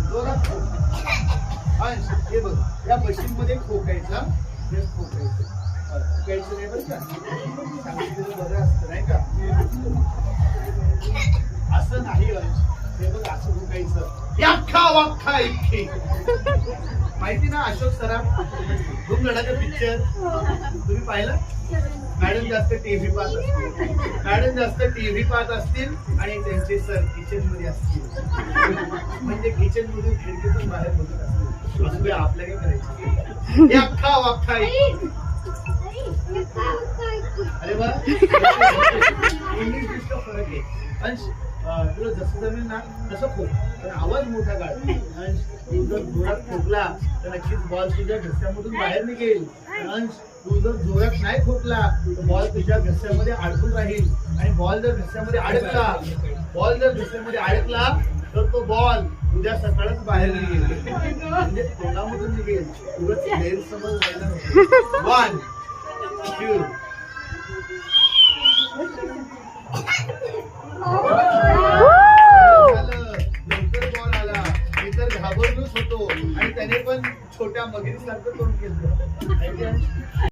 जोरात अंश हे बघ या मशीन मध्ये खोकायचा हे खोकायचं खोकायचं नाही बरं का सांगितलेलं बरं असतं नाही का असं नाही अंश हे बघ असं खोकायचं याख्खा वाख्खा इतकी माहिती ना अशोक सराफ धूमधडाका पिक्चर तुम्ही पाहिलं मॅडम जास्त टीव्ही पाहत असतील मॅडम जास्त टीव्ही पाहत असतील आणि त्यांचे सर किचन मध्ये असतील म्हणजे किचन मधून खिडकीतून बाहेर बघत असतील असं आपल्या काय करायचं याख्खा वाख्खा अरे वा इंग्लिश फरक आहे अंश तुला जसं जमेल ना तसं खोक पण आवाज मोठा काढ अंश तू जर जोरात खोकला तर नक्कीच बॉल तुझ्या घस्यामधून बाहेर निघेल अंश तू जर जोरात नाही खोकला तर बॉल तुझ्या घस्यामध्ये अडकून राहील आणि बॉल जर घस्यामध्ये अडकला तर तो बॉल उद्या सकाळच बाहेर निघेल म्हणजे तोंडामधून निघेल तुझं गैरसमज व्हायला नको 1 2 लवकर बॉल आला मी तर घाबरलोच होतो आणि त्याने पण छोट्या मगरीसारखं तोंड केलं